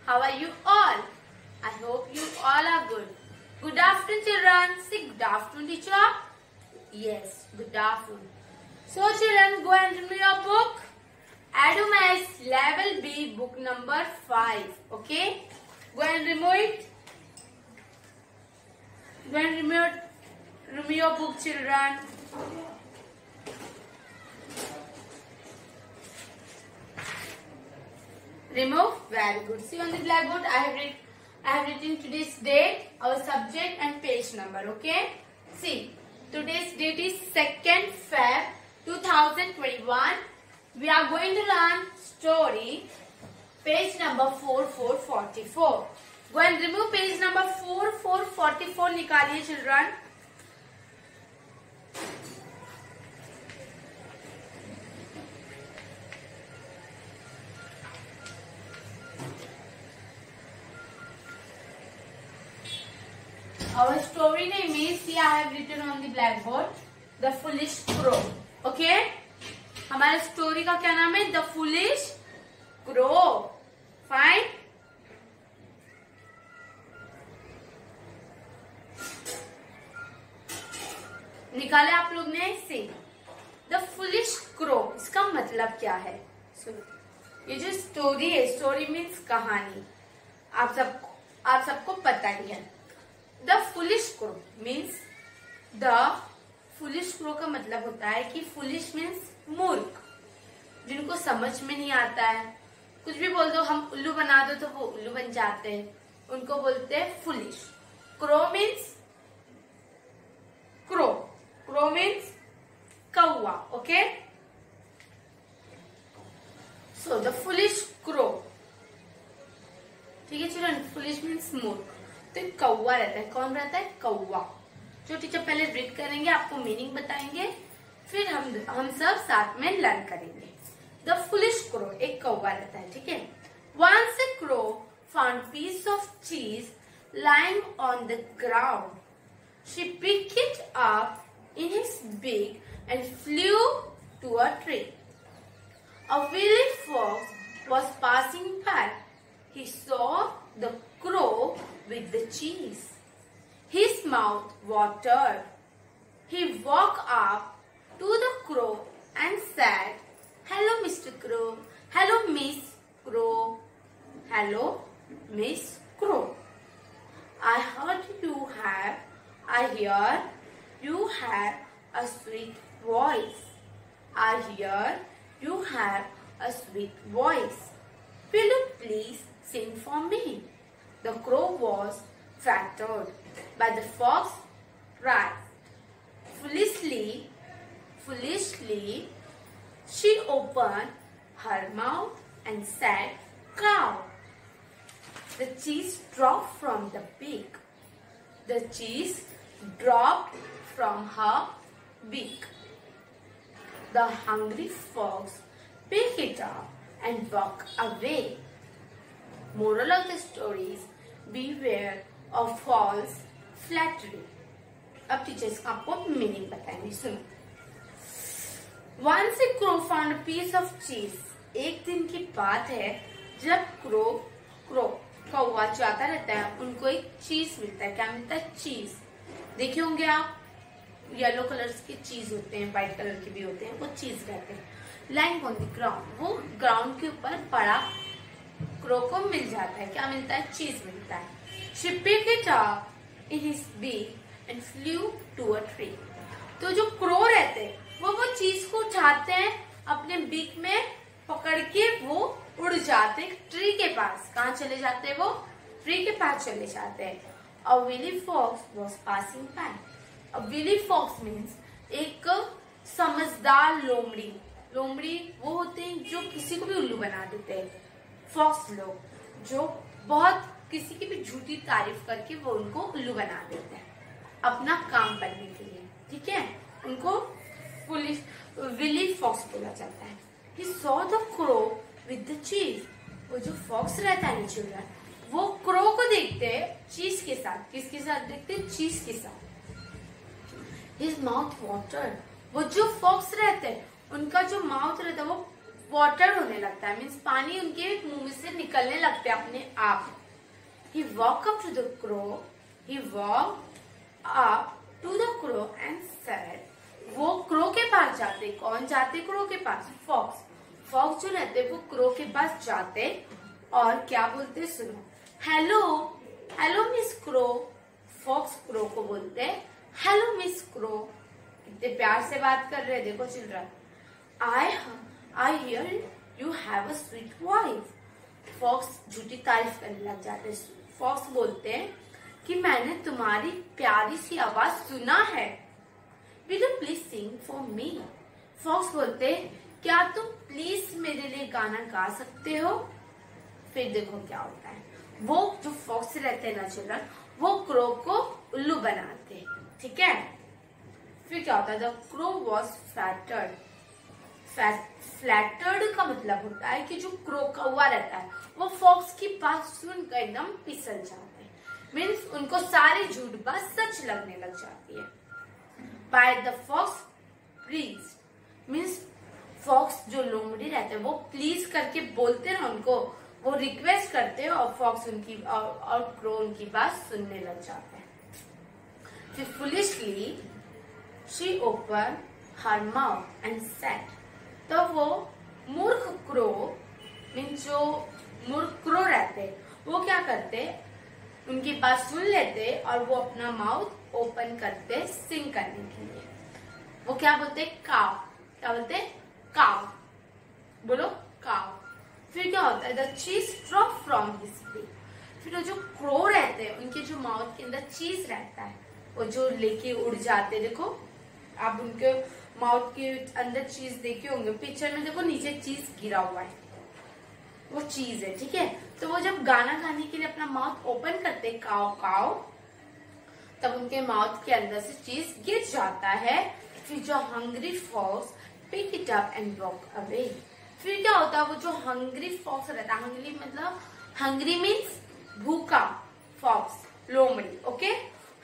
How are you all? I hope you all are good. Good afternoon, children. Say good afternoon, teacher. Yes, good afternoon. So, children, go and read your book. ADOMS Level B, book number 5. Okay? Go and remove it. Go and remove your book, children. Remove. Very good. See on the blackboard, I have written today's date, our subject and page number. Okay. See, today's date is 2nd Feb 2021. We are going to learn story, page number 4444. Go and remove page number 4444. निकालिए children. Our story name is, see, I have written on the blackboard, The Foolish Crow. Okay? हमारे story का क्या नाम है? The Foolish Crow. Fine? निकाले आप लोग ने से The Foolish Crow. इसका मतलब क्या है? सुनो, ये जो स्टोरी है, स्टोरी मीन्स कहानी, आप सबको पता ही है. The Foolish Crow means, the Foolish Crow का मतलब होता है कि foolish means मूर्ख, जिनको समझ में नहीं आता है. कुछ भी बोल दो, हम उल्लू बना दो तो वो उल्लू बन जाते हैं, उनको बोलते हैं foolish. Crow means crow. Crow means कौवा. Okay? So the Foolish Crow. ठीक है चिल्ड्रन, foolish means मूर्ख. तो कौवा रहता है. कौन रहता है? कौवा. जो टीचर पहले रीड करेंगे, आपको मीनिंग बताएंगे, फिर हम सब साथ में लर्न करेंगे. द फुलिश क्रो, एक कौवा रहता है. ठीक है. Once a crow found piece of cheese lying on the ground. She picked it up in his beak and flew to a tree. A wily fox was passing by. He saw the crow with the cheese. His mouth watered. He walked up to the crow and said, "Hello, Mr. Crow. Hello, Miss Crow. Hello, Miss Crow. I hear you have a sweet voice. I hear you have a sweet voice. Will you please sing for me?" The crow was flattered by the fox's praise. Foolishly, she opened her mouth and said, "Cow." The cheese dropped from the beak. The cheese dropped from her beak. The hungry fox picked it up and walked away. Moral of the story is, beware of false flattery. अब teachers आपको meaning बताएंगे. सुनो. Once a crow found a piece of cheese. एक दिन की बात है जब कौवा जाता रहता है, उनको एक चीज मिलता है. क्या मिलता है? चीज. देखे होंगे आप, येलो कलर के चीज होते हैं, व्हाइट कलर के भी होते हैं, वो चीज रहते हैं. लाइंग ऑन द ग्राउंड, वो ग्राउंड के ऊपर पड़ा क्रो को मिल जाता है. क्या मिलता है? चीज मिलता है. She picked it up in his beak and flew to a tree. तो जो क्रो रहते हैं वो चीज को उठाते हैं, अपने बीक में पकड़ के वो उड़ जाते हैं ट्री के पास. कहाँ चले जाते हैं? वो ट्री के पास चले जाते हैं. A wily fox was passing by. A wily fox means एक समझदार लोमड़ी. लोमड़ी वो होते हैं जो किसी को भी उल्लू बना देते हैं. फॉक्स लोग जो बहुत किसी की भी झूठी तारीफ करके वो उनको उल्लू बना देते हैं अपना काम करने के लिए. ठीक है. उनको विली फॉक्स बोला जाता है. He saw the crow with the cheese. वो जो फॉक्स रहता है चिल्ड्रन, वो क्रो को देखते हैं चीज के साथ. किसके साथ देखते हैं? चीज के साथ. His mouth watered. वो जो फॉक्स रहते हैं उनका जो माउथ रहता है वो वाटर होने लगता है, मीन्स पानी उनके मुंह से निकलने लगते हैं अपने आप। He walked up to the crow. He walked up to the crow and said, वो क्रो के पास जाते, कौन जाते क्रो के पास? फॉक्स। फॉक्स जो रहते वो क्रो के पास जाते और क्या बोलते सुनो, hello hello miss crow. Fox crow को बोलते हेलो मिस क्रो। कितने प्यार से बात कर रहे, देखो children. I hear you have a sweet voice. Fox झूठी तारीफ करने लग जाते। फॉक्स बोलते हैं कि मैंने तुम्हारी प्यारी सी आवाज सुना है। Will you please sing for me. Fox बोलते क्या तुम प्लीज मेरे लिए गाना गा सकते हो? फिर देखो क्या होता है, वो जो फॉक्स रहते हैं ना चिल्ड्रन, वो क्रो को उल्लू बनाते, ठीक है। फिर क्या होता है, the crow was flattered. Flattered का मतलब होता है कि जो क्रो कौवा रहता है वो फॉक्स की बात सुनकर एकदम फिसल जाते हैं, मीन्स उनको सारी झूठ बात सच लगने लग जाती है। By the fox please, means fox जो लोमड़ी रहते हैं वो प्लीज करके बोलते हैं उनको, वो रिक्वेस्ट करते हैं और फॉक्स उनकी और क्रो उनकी बात सुनने लग जाते हैं। फिर foolishly she open her mouth and said, तो वो मूर्ख क्रो, मीन्स जो मूर्ख क्रो रहते वो क्या करते, उनकी बात सुन लेते और वो अपना माउथ ओपन करते सिंग करने के लिए। वो क्या बोलते, काव। क्या बोलते, काव। बोलो काव। फिर क्या होता है, द चीज ड्रॉप फ्रॉम हिज बिल। फिर वो जो क्रो रहते हैं उनके जो माउथ के अंदर चीज रहता है वो जो लेके उड़ जाते, देखो आप उनके माउथ के अंदर चीज देखे होंगे, पिक्चर में देखो नीचे चीज गिरा हुआ है, वो चीज है, ठीक है। तो वो जब गाना गाने के लिए अपना माउथ ओपन करते काव काव, तब उनके माउथ के अंदर से चीज गिर जाता है। फिर जो hungry fox pick it up and walk away. फिर क्या होता है, वो जो हंग्री फॉक्स रहता है, हंग्री मतलब हंग्री मीन्स भूखा, फॉक्स लोमड़ी, ओके।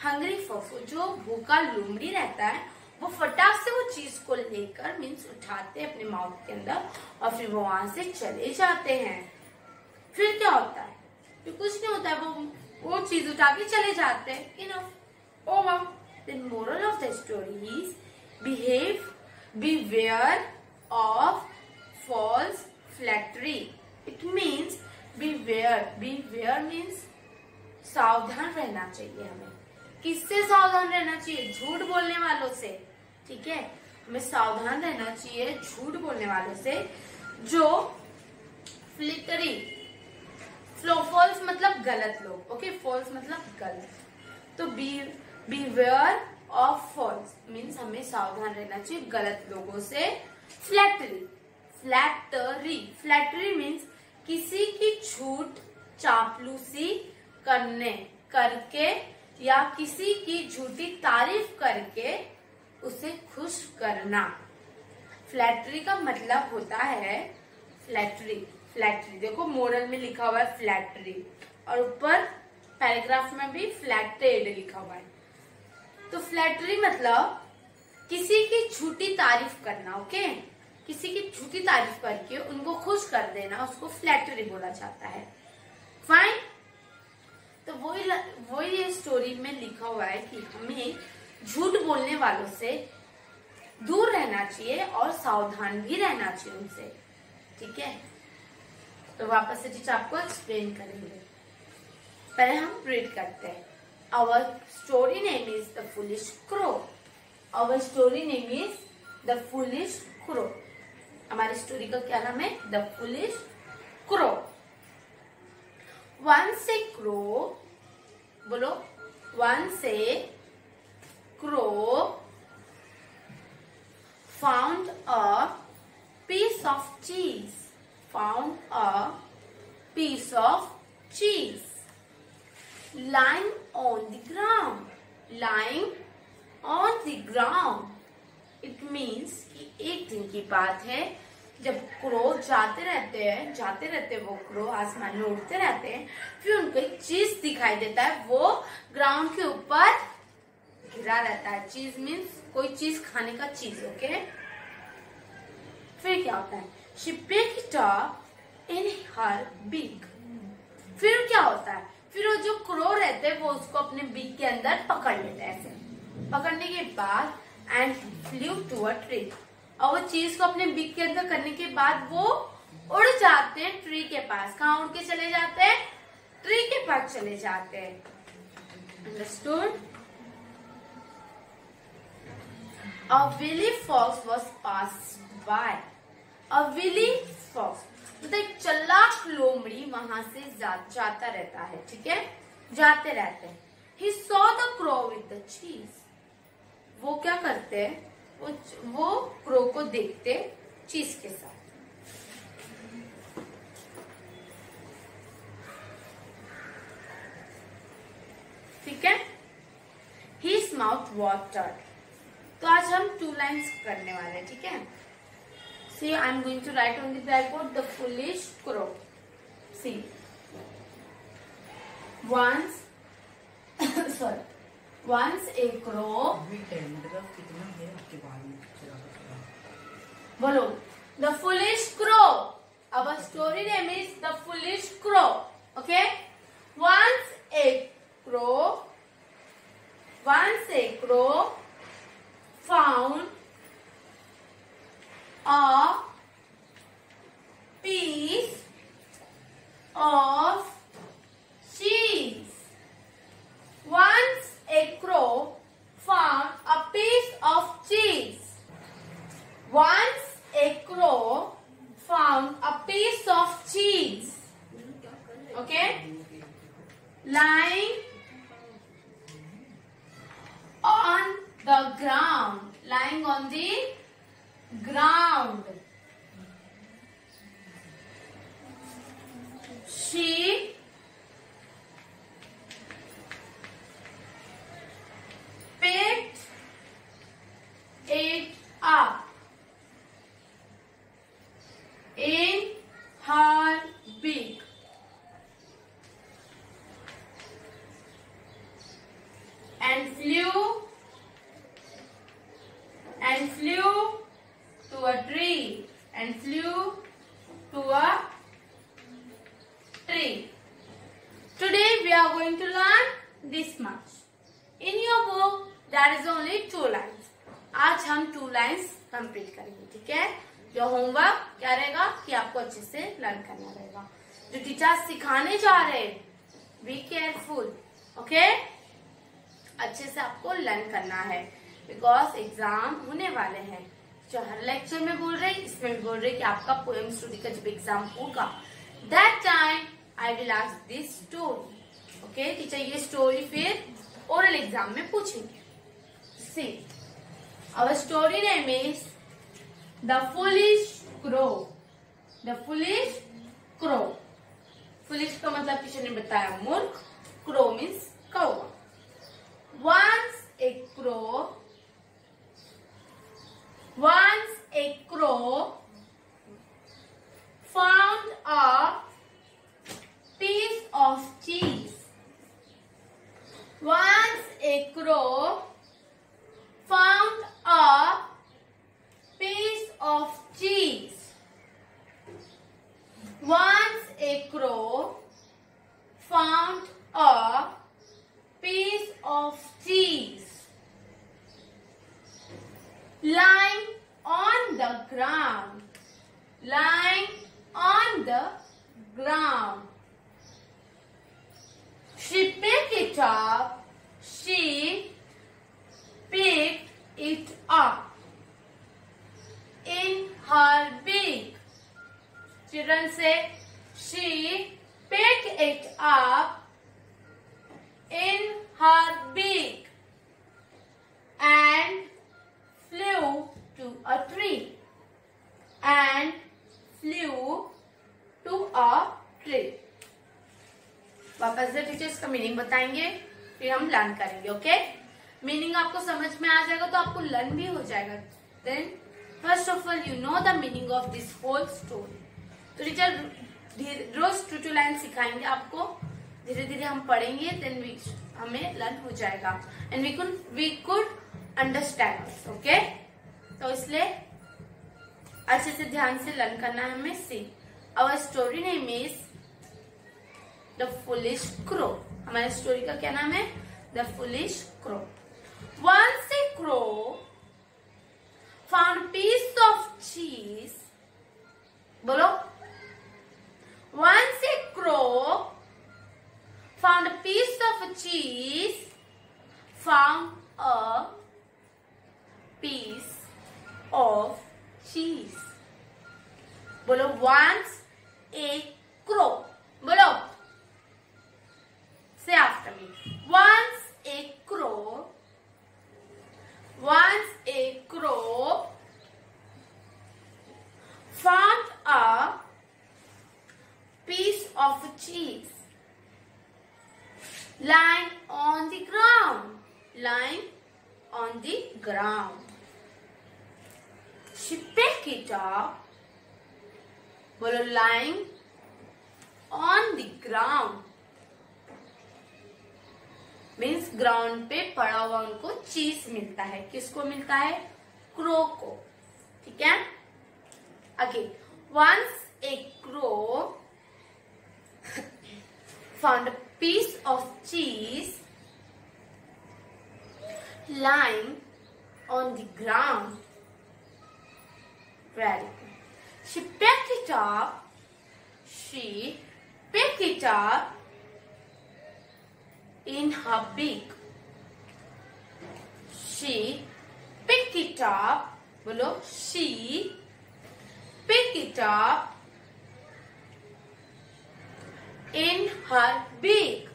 हंग्री फॉक्स जो भूखा लोमड़ी रहता है वो फटाक से वो चीज को लेकर मीन्स उठाते अपने माउथ के अंदर और फिर वो वहां से चले जाते हैं। फिर क्या होता है, फिर कुछ नहीं होता है, वो चीज उठा के चले जाते हैं। Enough, over. The moral of the story is beware of false flattery. It means beware means सावधान रहना चाहिए हमें। किससे सावधान रहना चाहिए? झूठ बोलने वालों से, ठीक है। हमें सावधान रहना चाहिए झूठ बोलने वालों से जो फ्लिटरी, फॉल्स मतलब गलत लोग, ओके। फॉल्स मतलब गलत, तो beware ऑफ फॉल्स मीन्स हमें सावधान रहना चाहिए गलत लोगों से। फ्लैटरी मीन्स किसी की झूठ चापलूसी करके या किसी की झूठी तारीफ करके उसे खुश करना। फ्लैटरी का मतलब होता है फ्लैटरी देखो मोरल में लिखा हुआ है फ्लैटरी और ऊपर पैराग्राफ में भी फ्लैटेड लिखा हुआ है। तो फ्लैटरी मतलब किसी की झूठी तारीफ करना, ओके। किसी की झूठी तारीफ करके उनको खुश कर देना, उसको फ्लैटरी बोला जाता है। फाइन। तो वही ये स्टोरी में लिखा हुआ है कि हमें झूठ बोलने वालों से दूर रहना चाहिए और सावधान भी रहना चाहिए उनसे, ठीक है। तो वापस से टीचर आपको एक्सप्लेन करेंगे। पहले हम रीड करते हैं। Our story name is The Foolish Crow. Our story name is The Foolish Crow. हमारी स्टोरी का क्या नाम है? The Foolish Crow. Once a crow, बोलो, once a crow found a piece of cheese. Found a piece of cheese lying on the ground. Lying on the ground. It means कि एक दिन की बात है जब क्रो जाते रहते वो क्रो आसमान में उड़ते रहते हैं, फिर उनको एक चीज दिखाई देता है, वो ग्राउंड के ऊपर गिरा रहता है। चीज मीन्स कोई चीज खाने का चीज, ओके। फिर क्या होता है, she picked it up in her beak. फिर क्या होता है, फिर वो जो क्रो रहते हैं वो उसको अपने बीक के अंदर पकड़ लेते हैं। ऐसे पकड़ने के बाद and flew to a tree, और वो चीज को अपने बीक के अंदर करने के बाद वो उड़ जाते हैं ट्री के पास। कहाँ उड़ के चले जाते हैं? ट्री के पास चले जाते हैं। Understood? A willy fox was passed by. A willy fox मतलब एक चालाक लोमड़ी वहां से जाता रहता है, ठीक है, जाते रहते हैं। He saw the crow with the cheese. वो क्या करते हैं, वो क्रो को देखते चीज के साथ। ठीक है। His mouth watered. तो आज हम 2 लाइन्स करने वाले हैं, ठीक है। See, I am going to write on the blackboard the foolish crow. See, once a crow. बोलो, the foolish crow. Our story name is the foolish crow. Okay. Once a crow found a piece of cheese. Once a crow found a piece of cheese. Once a crow found a piece of cheese. Okay? Lying on the ground. Lying on the ground. She picked it up in her beak and flew to a tree Today we are going to learn this much. In your book there is only 2 lines. आज हम 2 lines complete करेंगे, ठीक है। जो homework क्या रहेगा कि आपको अच्छे से लर्न करना रहेगा। जो टीचर सिखाने जा रहे हैं, बी केयरफुल, ओके। अच्छे से आपको लर्न करना है, बिकॉज एग्जाम होने वाले हैं। जो हर लेक्चर में बोल रहे, इसमें भी बोल रहे कि आपका पोएम स्टोरी का जब एग्जाम होगा, that time I will ask this story. Okay teacher, ये स्टोरी फिर ओरल एग्जाम में पूछेंगे। See, our story name is the foolish crow. The foolish crow. Foolish का मतलब टीचर ने बताया मूर्ख, क्रो मीन्स कौवा। Once a crow found a piece of cheese. Once a crow found a piece of cheese. Once a crow found a piece of cheese lying on the ground. Lying on the ground. She picked it up. She picked it up in her beak. Children say, she picked it up in her beak and flew to a tree. And flew to a tree. वापस से teachers का meaning बताएंगे, फिर हम learn करेंगे। Okay, meaning आपको समझ में आ जाएगा तो आपको लर्न भी हो जाएगा। Then first of all you know the meaning of this whole story. तो टीचर रोज 2 लाइन सिखाएंगे आपको, धीरे धीरे हम पढ़ेंगे, देन हमें लर्न हो जाएगा and we could understand. Okay, तो इसलिए अच्छे से ध्यान से लर्न करना है हमें। See our story name is the foolish crow. हमारे स्टोरी का क्या नाम है? The foolish crow. Once a crow found piece of cheese. बोलो। Once a crow found a piece of cheese. Found a piece of cheese. बोलो once a crow. बोलो. Say after me. Once a crow. Once a crow found a piece of cheese lying on the ground. Lying on the ground. She picked it up. बोलो lying on the ground means ground पे पड़ा हुआ उनको चीज मिलता है। किसको मिलता है? क्रो को। ठीक है। Again once a crow found a piece of cheese lying on the ground. Very good. She picked it up. She picked it up in her beak. She picked it up. बोलो she picked it up in her beak.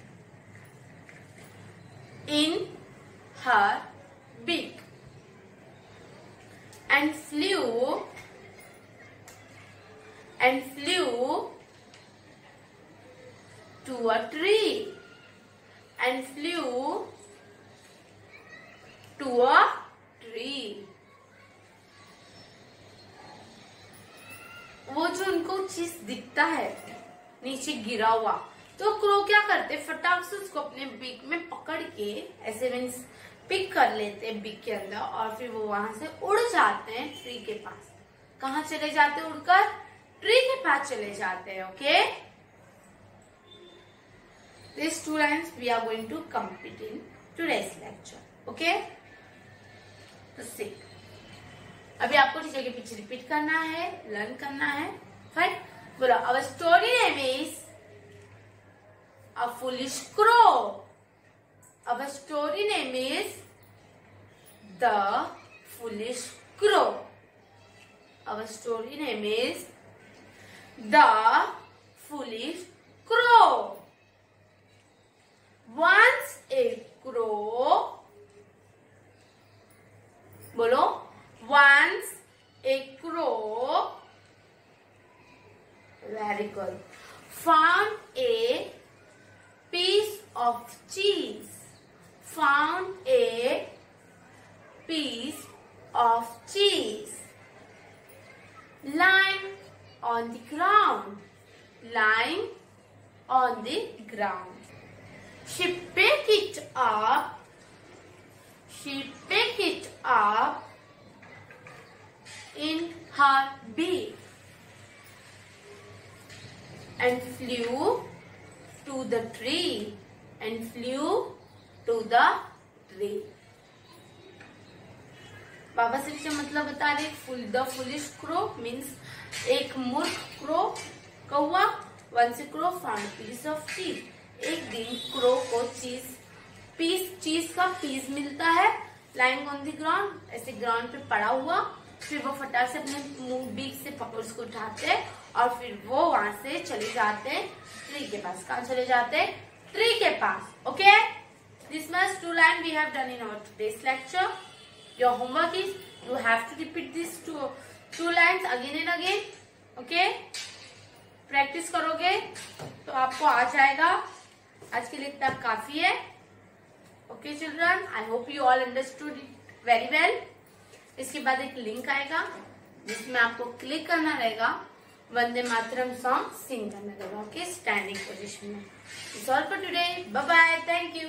In her beak. And flew to a tree. And flew to a tree. वो जो उनको चीज दिखता है नीचे गिरा हुआ, तो क्रो क्या करते? फटाक से उसको अपने बीक में पकड़ के ऐसे मीन्स पिक कर लेते हैं बीक के अंदर, और फिर वो वहां से उड़ जाते हैं ट्री के पास। कहाँ चले जाते हैं? उड़कर ट्री के पास चले जाते हैं। Okay, this 2 lines we are going to complete in today's lecture. Okay, तो see. अभी आपको टीचर के पीछे रिपीट करना है, लर्न करना है। फाइन, बोलो our story name is a foolish crow. Our story name is the foolish crow. Our story name is the foolish crow. Once a crow, बोलो once a crow, very good, found a piece of cheese. Found a piece of cheese lying on the ground. Lying on the ground. She picked it up. She picked it up in her beak and flew to the tree. And flew to the tree. बाबा से नीचे मतलब बता रहे। The foolish crow means एक मूर्ख crow कौवा। Once a crow found piece of cheese. एक दिन क्रो को चीज का पीस मिलता है लाइंग ऑन द ग्राउंड, ऐसे ग्राउंड पे पड़ा हुआ। फिर वो फटाक से अपने मुंह बीक से पकड़ उसको उठाते हैं और फिर वो वहां से चले जाते हैं ट्री के पास। कहाँ चले जाते हैं? ट्री के पास। Okay, this much 2 lines we have done in our today's lecture. Your homework is you have to repeat these two lines again and again. Okay, practice करोगे तो आपको आ जाएगा। आज के लिए इतना काफी है। Okay children, I hope you all understood it very well. इसके बाद एक लिंक आएगा जिसमें आपको क्लिक करना रहेगा, वंदे मातरम सॉन्ग सिंग करना रहेगा। ओके, स्टैंडिंग पोजीशन में। It's all for today. Bye bye, thank you.